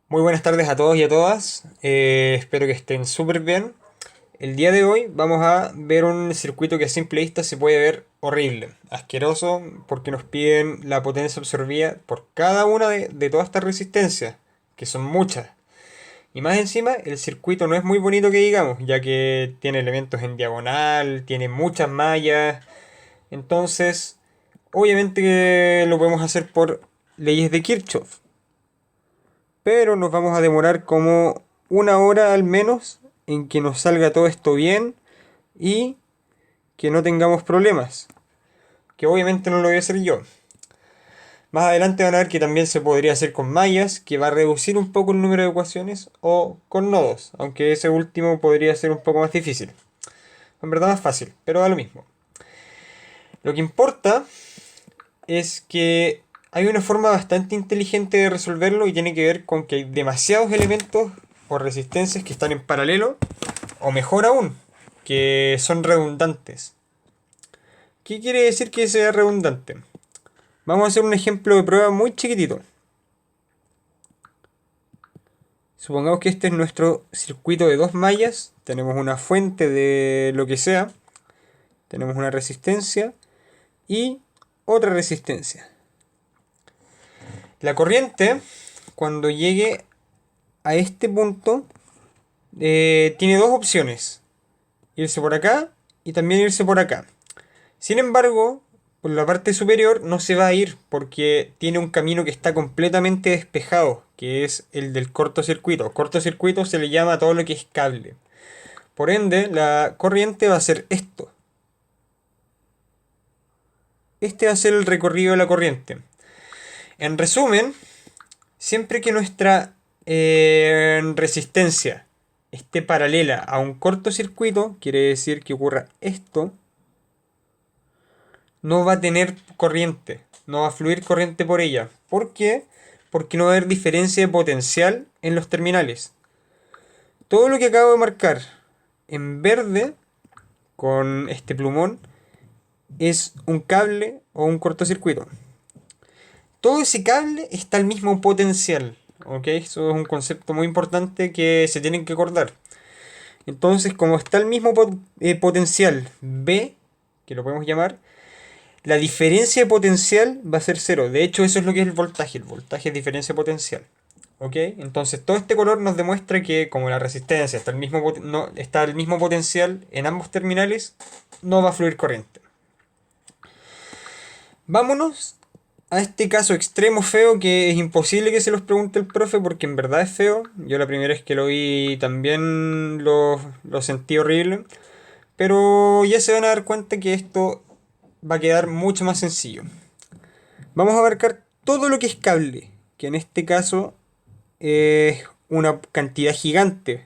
Muy buenas tardes a todos y a todas. Espero que estén súper bien. El día de hoy vamos a ver un circuito que a simple vista se puede ver horrible, asqueroso, porque nos piden la potencia absorbida por cada una de todas estas resistencias, que son muchas. Y más encima, el circuito no es muy bonito que digamos, ya que tiene elementos en diagonal, tiene muchas mallas. Entonces, obviamente que lo podemos hacer por leyes de Kirchhoff, pero nos vamos a demorar como una hora al menos en que nos salga todo esto bien y que no tengamos problemas, que obviamente no lo voy a hacer yo. Más adelante van a ver que también se podría hacer con mallas, que va a reducir un poco el número de ecuaciones, o con nodos, aunque ese último podría ser un poco más difícil. En verdad más fácil, pero da lo mismo. Lo que importa es que hay una forma bastante inteligente de resolverlo y tiene que ver con que hay demasiados elementos o resistencias que están en paralelo, o mejor aún, que son redundantes. ¿Qué quiere decir que sea redundante? Vamos a hacer un ejemplo de prueba muy chiquitito. Supongamos que este es nuestro circuito de dos mallas. Tenemos una fuente de lo que sea. Tenemos una resistencia y otra resistencia. La corriente, cuando llegue a este punto, tiene dos opciones. Irse por acá y también irse por acá. Sin embargo, por la parte superior no se va a ir porque tiene un camino que está completamente despejado, que es el del cortocircuito. Cortocircuito se le llama a todo lo que es cable. Por ende, la corriente va a ser esto. Este va a ser el recorrido de la corriente. En resumen, siempre que nuestra resistencia esté paralela a un cortocircuito, quiere decir que ocurra esto, no va a tener corriente, no va a fluir corriente por ella. ¿Por qué? Porque no va a haber diferencia de potencial en los terminales. Todo lo que acabo de marcar en verde con este plumón es un cable o un cortocircuito. Todo ese cable está al mismo potencial. ¿Ok? Eso es un concepto muy importante que se tienen que acordar. Entonces, como está el mismo potencial B, que lo podemos llamar, la diferencia de potencial va a ser cero. De hecho, eso es lo que es el voltaje. El voltaje es diferencia de potencial. ¿Ok? Entonces, todo este color nos demuestra que como la resistencia está no, está al mismo potencial en ambos terminales, no va a fluir corriente. Vámonos a este caso extremo feo que es imposible que se los pregunte el profe porque en verdad es feo. Yo la primera vez que lo vi también lo sentí horrible. Pero ya se van a dar cuenta que esto va a quedar mucho más sencillo. Vamos a abarcar todo lo que es cable, que en este caso es una cantidad gigante.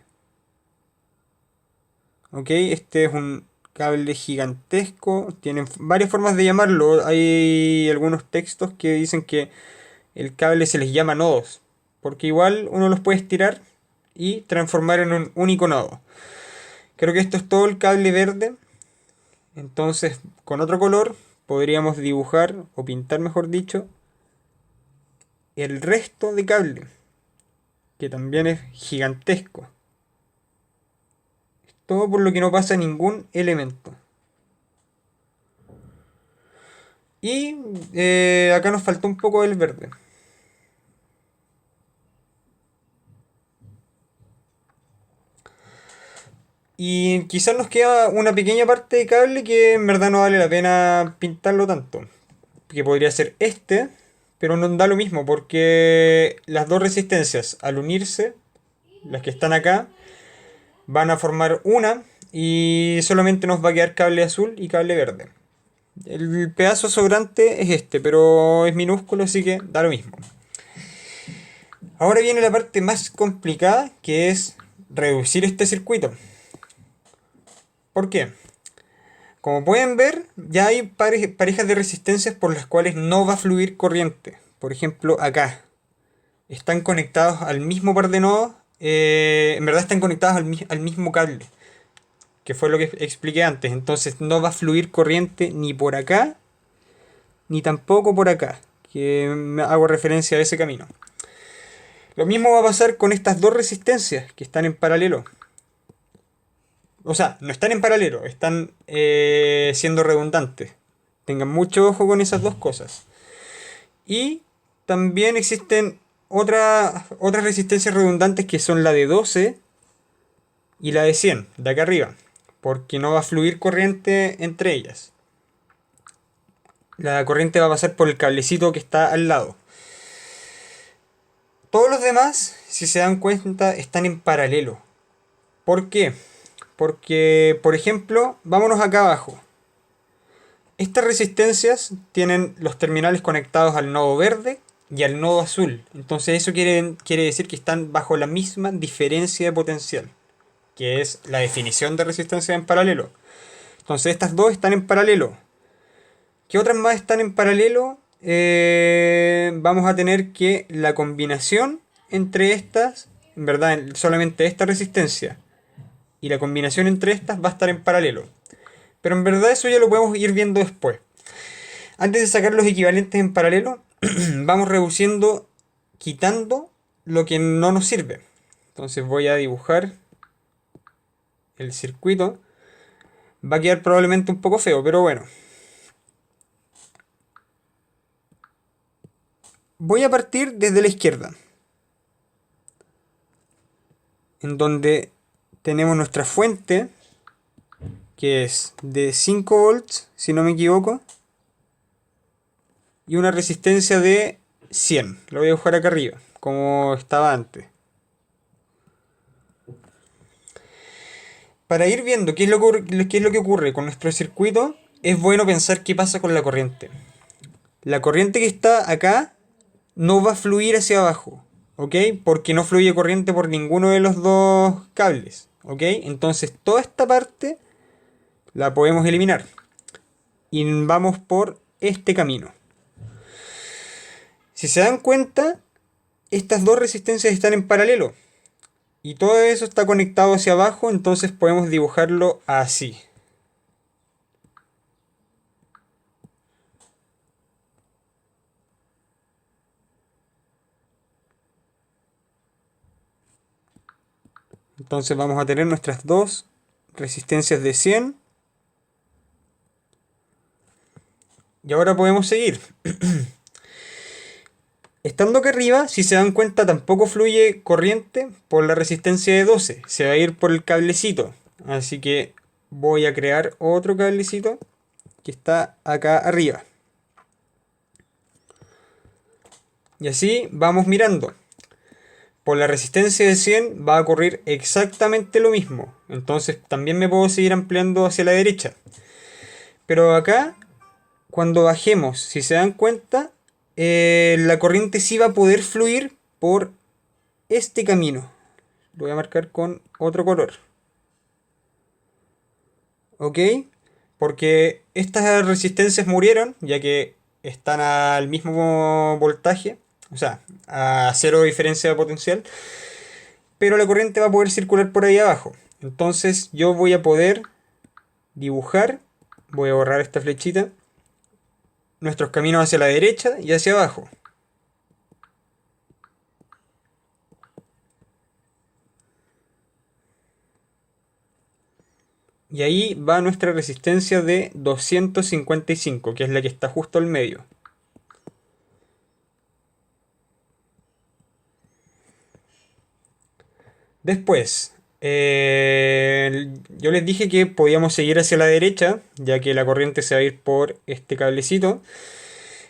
¿Ok? Este es un cable gigantesco. Tienen varias formas de llamarlo. Hay algunos textos que dicen que el cable se les llama nodos. Porque igual uno los puede estirar y transformar en un único nodo. Creo que esto es todo el cable verde. Entonces, con otro color podríamos dibujar o pintar, mejor dicho, el resto de cable, que también es gigantesco. Todo por lo que no pasa ningún elemento. Y acá nos faltó un poco del verde. Y quizás nos queda una pequeña parte de cable que en verdad no vale la pena pintarlo tanto. Que podría ser este, pero no da lo mismo porque las dos resistencias al unirse, las que están acá, van a formar una y solamente nos va a quedar cable azul y cable verde. El pedazo sobrante es este, pero es minúsculo, así que da lo mismo. Ahora viene la parte más complicada, que es reducir este circuito. ¿Por qué? Como pueden ver, ya hay parejas de resistencias por las cuales no va a fluir corriente. Por ejemplo, acá. Están conectados al mismo par de nodos. En verdad están conectados al mismo cable, que fue lo que expliqué antes. Entonces no va a fluir corriente ni por acá, ni tampoco por acá, que me hago referencia a ese camino. Lo mismo va a pasar con estas dos resistencias que están en paralelo. O sea, no están en paralelo, están siendo redundantes. Tengan mucho ojo con esas dos cosas. Y también existen otras resistencias redundantes que son la de 12 y la de 100, de acá arriba. Porque no va a fluir corriente entre ellas. La corriente va a pasar por el cablecito que está al lado. Todos los demás, si se dan cuenta, están en paralelo. ¿Por qué? Porque, por ejemplo, vámonos acá abajo. Estas resistencias tienen los terminales conectados al nodo verde y al nodo azul. Entonces eso quiere decir que están bajo la misma diferencia de potencial, que es la definición de resistencia en paralelo. Entonces estas dos están en paralelo. ¿Qué otras más están en paralelo? Vamos a tener que la combinación entre estas, en verdad solamente esta resistencia y la combinación entre estas va a estar en paralelo. Pero en verdad eso ya lo podemos ir viendo después. Antes de sacar los equivalentes en paralelo, vamos reduciendo, quitando lo que no nos sirve. Entonces voy a dibujar el circuito. Va a quedar probablemente un poco feo, pero bueno. Voy a partir desde la izquierda, en donde tenemos nuestra fuente, que es de 5 volts, si no me equivoco, y una resistencia de 100. Lo voy a dibujar acá arriba, como estaba antes. Para ir viendo qué es lo que ocurre con nuestro circuito, es bueno pensar qué pasa con la corriente. La corriente que está acá no va a fluir hacia abajo, ¿ok? Porque no fluye corriente por ninguno de los dos cables, ¿ok? Entonces toda esta parte la podemos eliminar. Y vamos por este camino. Si se dan cuenta, estas dos resistencias están en paralelo. Y todo eso está conectado hacia abajo, entonces podemos dibujarlo así. Entonces vamos a tener nuestras dos resistencias de 100. Y ahora podemos seguir. Estando acá arriba, si se dan cuenta, tampoco fluye corriente por la resistencia de 12. Se va a ir por el cablecito. Así que voy a crear otro cablecito que está acá arriba. Y así vamos mirando. Por la resistencia de 100 va a ocurrir exactamente lo mismo. Entonces también me puedo seguir ampliando hacia la derecha. Pero acá, cuando bajemos, si se dan cuenta, la corriente sí va a poder fluir por este camino. Lo voy a marcar con otro color. ¿Ok? Porque estas resistencias murieron, ya que están al mismo voltaje, o sea, a cero diferencia de potencial, pero la corriente va a poder circular por ahí abajo. Entonces yo voy a poder dibujar, voy a borrar esta flechita, nuestros caminos hacia la derecha y hacia abajo. Y ahí va nuestra resistencia de 255, que es la que está justo al medio. Después, yo les dije que podíamos seguir hacia la derecha, ya que la corriente se va a ir por este cablecito.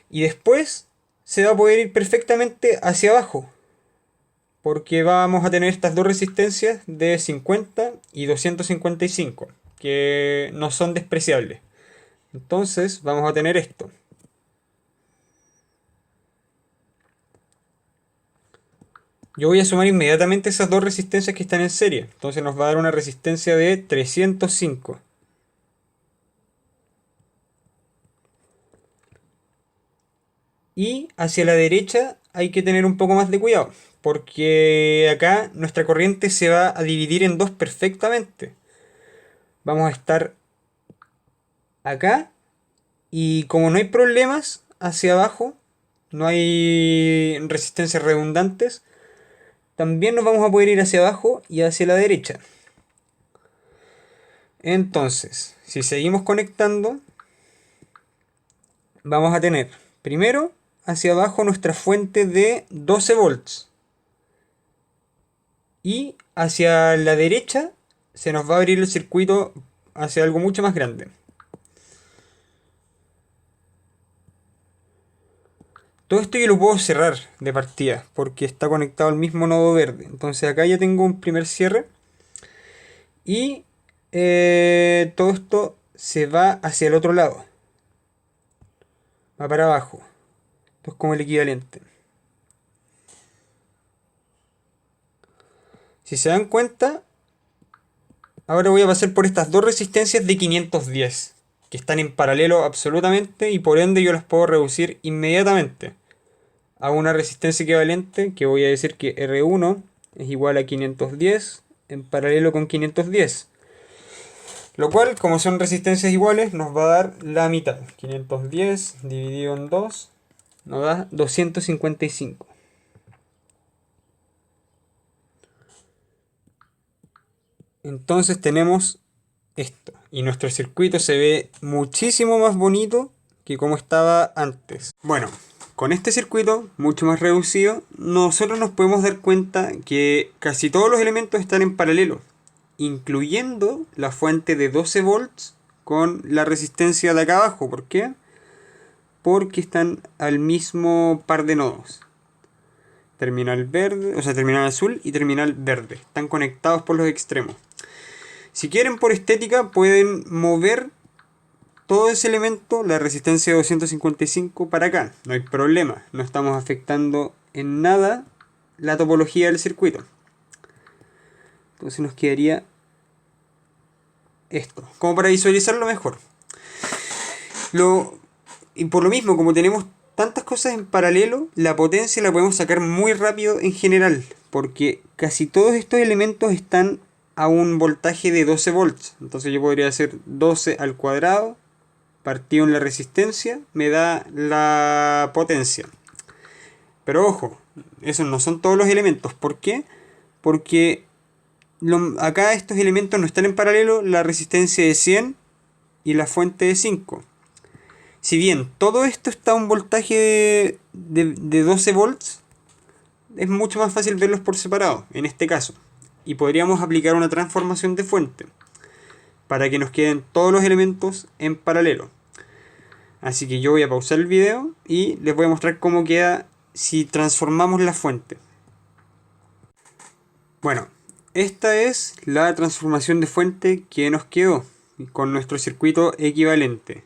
Y después se va a poder ir perfectamente hacia abajo, porque vamos a tener estas dos resistencias de 50 y 255, que no son despreciables. Entonces vamos a tener esto. Yo voy a sumar inmediatamente esas dos resistencias que están en serie. Entonces nos va a dar una resistencia de 305. Y hacia la derecha hay que tener un poco más de cuidado, porque acá nuestra corriente se va a dividir en dos perfectamente. Vamos a estar acá y como no hay problemas hacia abajo, no hay resistencias redundantes, también nos vamos a poder ir hacia abajo y hacia la derecha. Entonces, si seguimos conectando, vamos a tener primero hacia abajo nuestra fuente de 12 volts. Y hacia la derecha se nos va a abrir el circuito hacia algo mucho más grande. Todo esto yo lo puedo cerrar de partida porque está conectado al mismo nodo verde. Entonces acá ya tengo un primer cierre. Y todo esto se va hacia el otro lado. Va para abajo. Esto es como el equivalente. Si se dan cuenta, ahora voy a pasar por estas dos resistencias de 510, que están en paralelo absolutamente y por ende yo las puedo reducir inmediatamente a una resistencia equivalente, que voy a decir que R1 es igual a 510 en paralelo con 510. Lo cual, como son resistencias iguales, nos va a dar la mitad. 510 dividido en 2 nos da 255. Entonces tenemos esto. Y nuestro circuito se ve muchísimo más bonito que como estaba antes. Bueno, con este circuito mucho más reducido, nosotros nos podemos dar cuenta que casi todos los elementos están en paralelo, incluyendo la fuente de 12 volts con la resistencia de acá abajo. ¿Por qué? Porque están al mismo par de nodos. Terminal verde, o sea, terminal azul y terminal verde. Están conectados por los extremos. Si quieren, por estética, pueden mover todo ese elemento, la resistencia de 255, para acá. No hay problema. No estamos afectando en nada la topología del circuito. Entonces nos quedaría esto, como para visualizarlo mejor. Y por lo mismo, como tenemos tantas cosas en paralelo, la potencia la podemos sacar muy rápido en general, porque casi todos estos elementos están a un voltaje de 12 volts. Entonces yo podría hacer 12 al cuadrado partido en la resistencia, me da la potencia. Pero ojo, esos no son todos los elementos. ¿Por qué? Porque acá estos elementos no están en paralelo, la resistencia de 100 y la fuente de 5. Si bien todo esto está a un voltaje de 12 volts, es mucho más fácil verlos por separado, en este caso. Y podríamos aplicar una transformación de fuente para que nos queden todos los elementos en paralelo. Así que yo voy a pausar el video y les voy a mostrar cómo queda si transformamos la fuente. Bueno, esta es la transformación de fuente que nos quedó con nuestro circuito equivalente.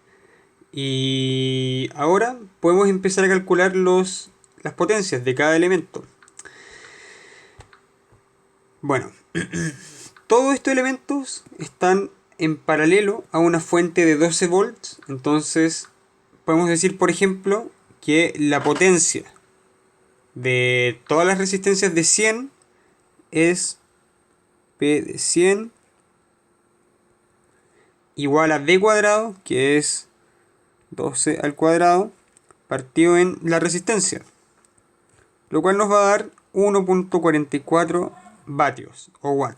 Y ahora podemos empezar a calcular las potencias de cada elemento. Bueno, todos estos elementos están en paralelo a una fuente de 12 volts. Entonces podemos decir, por ejemplo, que la potencia de todas las resistencias de 100 es P de 100 igual a B cuadrado, que es 12 al cuadrado, partido en la resistencia, lo cual nos va a dar 1.44 vatios o watts.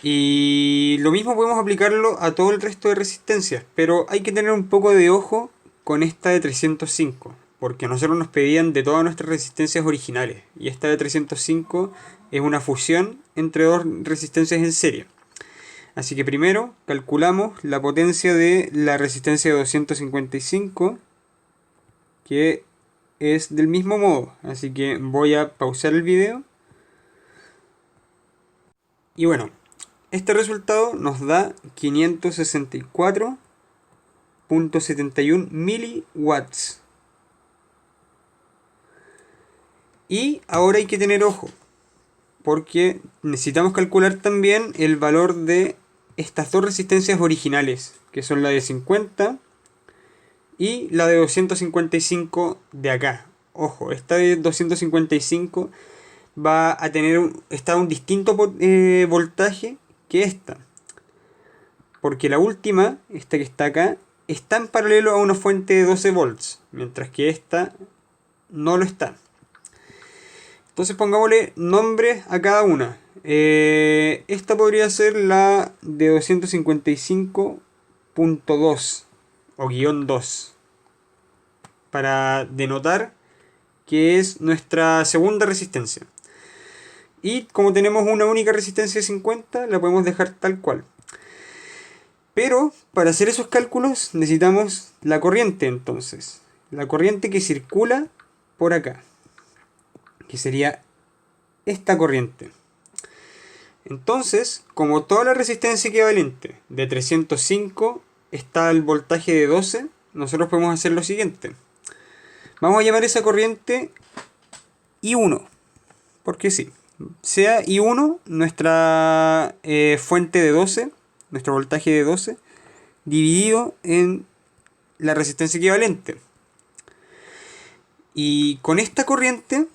Y lo mismo podemos aplicarlo a todo el resto de resistencias, pero hay que tener un poco de ojo con esta de 305, porque a nosotros nos pedían de todas nuestras resistencias originales, y esta de 305 es una fusión entre dos resistencias en serie. Así que primero calculamos la potencia de la resistencia de 255, que es del mismo modo. Así que voy a pausar el video. Y bueno, este resultado nos da 564.71 miliwatts. Y ahora hay que tener ojo, porque necesitamos calcular también el valor de estas dos resistencias originales, que son la de 50 y la de 255 de acá. Ojo, esta de 255 va a tener está a un distinto voltaje que esta, porque la última, esta que está acá, está en paralelo a una fuente de 12 volts, mientras que esta no lo está. Entonces pongámosle nombres a cada una. Esta podría ser la de 255.2 o guión 2 para denotar que es nuestra segunda resistencia. Y como tenemos una única resistencia de 50, la podemos dejar tal cual. Pero para hacer esos cálculos necesitamos la corriente entonces. La corriente que circula por acá. Que sería esta corriente. Entonces, como toda la resistencia equivalente de 305 está al voltaje de 12, nosotros podemos hacer lo siguiente. Vamos a llamar esa corriente I1. Porque sí. Sea I1 nuestra fuente de 12, nuestro voltaje de 12, dividido en la resistencia equivalente. Y con esta corriente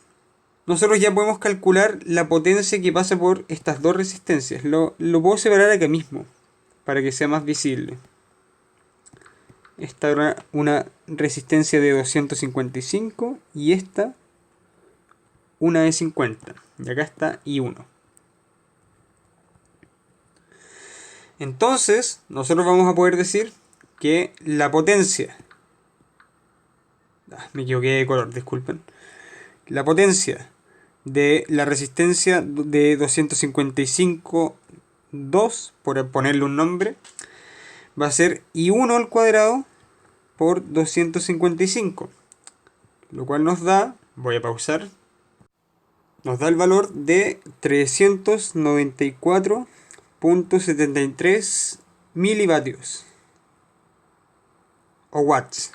nosotros ya podemos calcular la potencia que pasa por estas dos resistencias. Lo puedo separar acá mismo para que sea más visible. Esta era una resistencia de 255 y esta una de 50. Y acá está I1. Entonces, nosotros vamos a poder decir que la potencia... me equivoqué de color, disculpen. La potencia de la resistencia de 255.2, por ponerle un nombre, va a ser I1 al cuadrado por 255. Lo cual nos da, voy a pausar, nos da el valor de 394.73 milivatios o watts.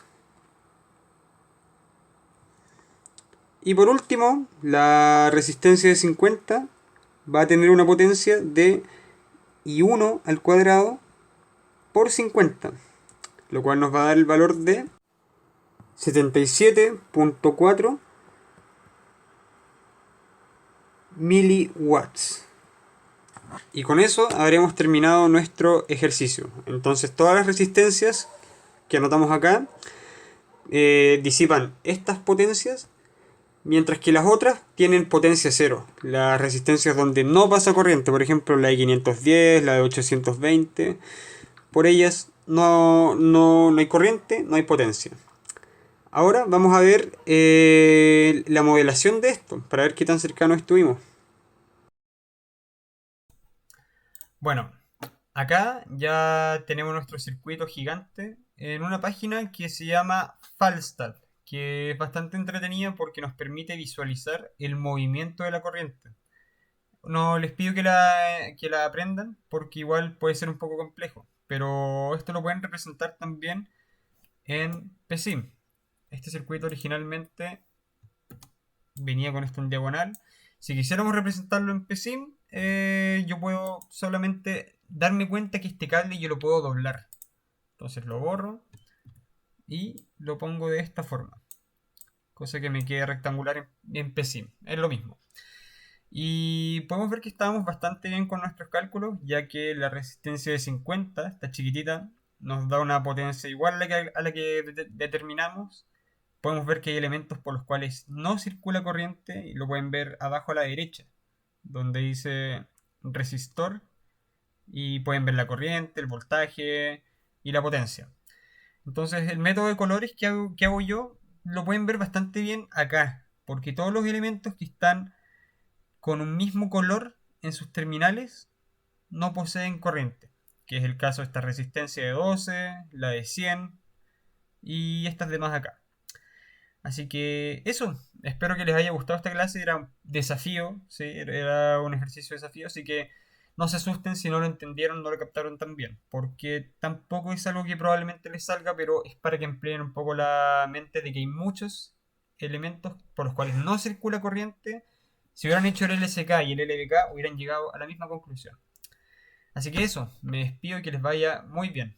Y por último, la resistencia de 50 va a tener una potencia de I1 al cuadrado por 50, lo cual nos va a dar el valor de 77.4 miliwatts. Y con eso habremos terminado nuestro ejercicio. Entonces todas las resistencias que anotamos acá disipan estas potencias, mientras que las otras tienen potencia cero. Las resistencias donde no pasa corriente, por ejemplo la de 510, la de 820, por ellas no hay corriente, no hay potencia. Ahora vamos a ver la modelación de esto, para ver qué tan cercano estuvimos. Bueno, acá ya tenemos nuestro circuito gigante en una página que se llama Falstad, que es bastante entretenida porque nos permite visualizar el movimiento de la corriente. No les pido que la aprendan porque igual puede ser un poco complejo, pero esto lo pueden representar también en PSIM. Este circuito originalmente venía con esto en diagonal. Si quisiéramos representarlo en PSIM, yo puedo solamente darme cuenta que este cable yo lo puedo doblar. Entonces lo borro y lo pongo de esta forma. Cosa que me quede rectangular en PSIM. Es lo mismo. Y podemos ver que estábamos bastante bien con nuestros cálculos, ya que la resistencia de 50, esta chiquitita, nos da una potencia igual a la que determinamos. Podemos ver que hay elementos por los cuales no circula corriente y lo pueden ver abajo a la derecha, donde dice resistor, y pueden ver la corriente, el voltaje y la potencia. Entonces el método de colores que hago yo lo pueden ver bastante bien acá, porque todos los elementos que están con un mismo color en sus terminales no poseen corriente, que es el caso de esta resistencia de 12, la de 100 y estas demás acá. Así que eso, espero que les haya gustado esta clase, era un desafío, ¿sí? Era un ejercicio de desafío, así que no se asusten si no lo entendieron, no lo captaron tan bien, porque tampoco es algo que probablemente les salga, pero es para que empleen un poco la mente de que hay muchos elementos por los cuales no circula corriente. Si hubieran hecho el LSK y el LBK hubieran llegado a la misma conclusión. Así que eso, me despido y que les vaya muy bien.